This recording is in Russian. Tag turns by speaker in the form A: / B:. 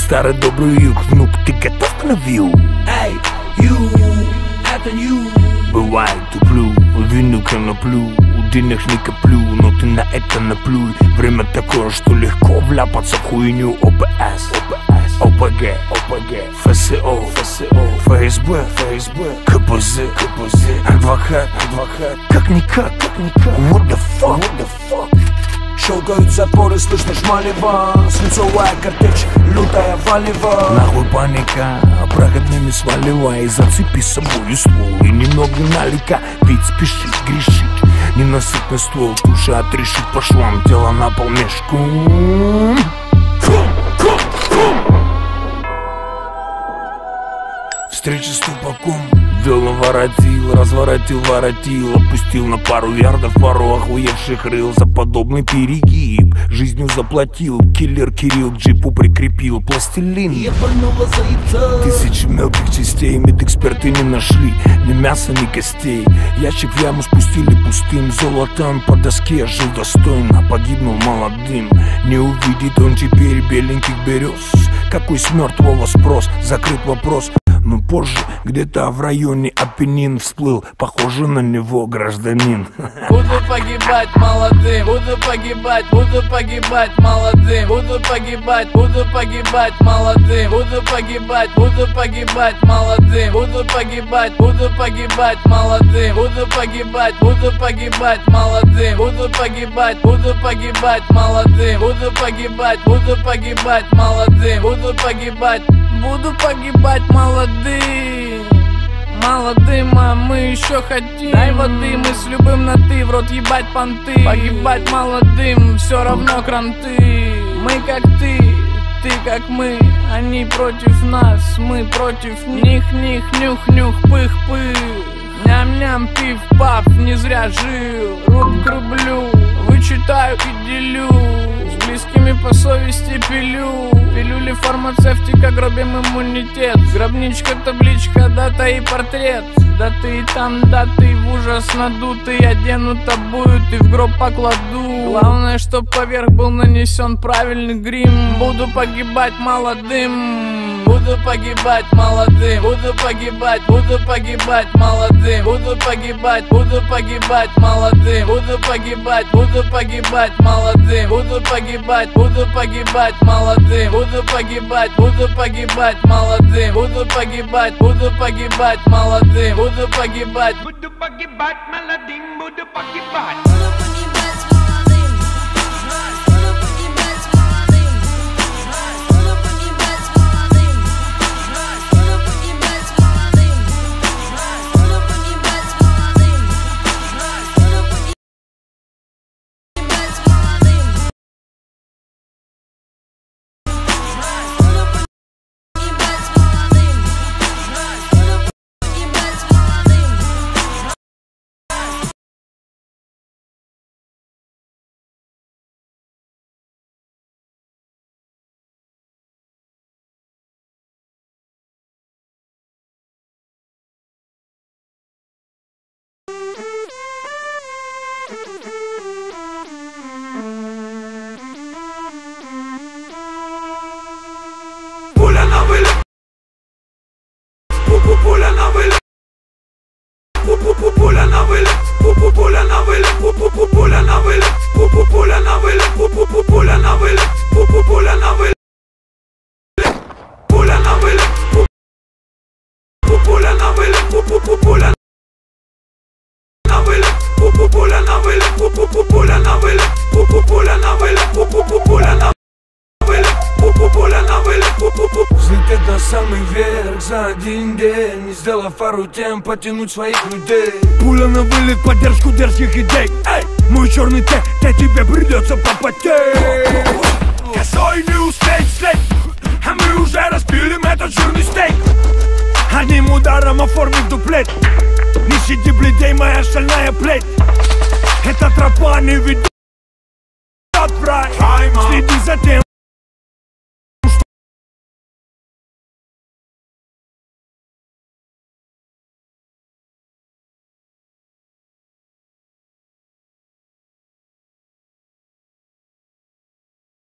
A: старый добрый юг. Внук, ты готов к навью?
B: Эй, ю, это ю.
A: Бывает туплю, вину коноплю, денег не коплю, но ты на это наплюй. Время такое, что легко вляпаться в хуйню. ОПС, ОПГ, ФСО, ФСБ, КПЗ, адвокат, как-никак, what the fuck?
B: Щелкают затворы, слышно шмалево. Свинцовая картечь, лютая валево.
A: Нахуй паника, проходными сваливай. Зацепи с собой ствол и немного налика. Ведь спешить, грешить, ненасытный ствол. Душа отрешить по швам, тело на пол мешком. Встреча с тупаком. Вел наворотил, разворотил, воротил. Опустил на пару ярдов пару охуевших рыл. За подобный перегиб жизнью заплатил. Киллер Кирилл к джипу прикрепил пластилин. Тысячи мелких частей медэксперты не нашли ни мяса, ни костей. Ящик в яму спустили пустым. Золотом по доске жил достойно, погибнул молодым. Не увидит он теперь беленьких берез. Какой с мертвого спрос, закрыт вопрос. Но позже где-то в районе Апеннин всплыл, похоже на него гражданин.
C: Буду погибать молодым, буду погибать молодым, буду погибать молодым, буду погибать молодым, буду погибать молодым, буду погибать молодым, буду погибать молодым, буду погибать молодым, буду погибать молодым. Молодым, а мы еще хотим. Дай воды, мы с любым на ты, в рот ебать понты. Погибать молодым, все равно кранты. Мы как ты как мы. Они против нас, мы против них. Нюх-нюх, пых-пых. Ням-ням, пив-паф, не зря жил. Руб к рублю, вычитаю и делю. С близкими по совести пилю. Пилюли фармацевтика, гробим иммунитет. Гробничка, табличка, дата и портрет. Да ты там, да ты в ужас надутый. Оденут, обуют и в гроб покладу. Главное, чтоб поверх был нанесен правильный грим. Буду погибать молодым. Буду погибать молодым. Буду погибать молодым. Буду погибать молодым. Буду погибать молодым. Буду погибать молодым. Буду погибать молодым. Буду погибать молодым. Буду погибать молодым. Буду погибать молодым, буду погибать.
A: Пуля на вылет. Пуля на вылет. Пуля на вылет. Пуля на вылет. Пуля на вылет. Пуля на вылет. Пуля на вылет. Пуля на вылет. Пуля на вылет. Пуля на вылет. Пуля на вылет. Пуля на вылет. Пуля на вылет. Пуля на вылет. Пуля на Пуля на вылет. Взлететь на самый верх за один день, не сделав пару тем, потянуть своих людей. Пуля на вылет, поддержку дерзких идей. Эй, мой черный Т, тебе придется попотеть. Косой не успеть слить, а мы уже распилим этот жирный стейк. Одним ударом оформив дуплет. Не щади бледей, моя шальная плеть. Эта тропа не ведет в рай. Следи за тем,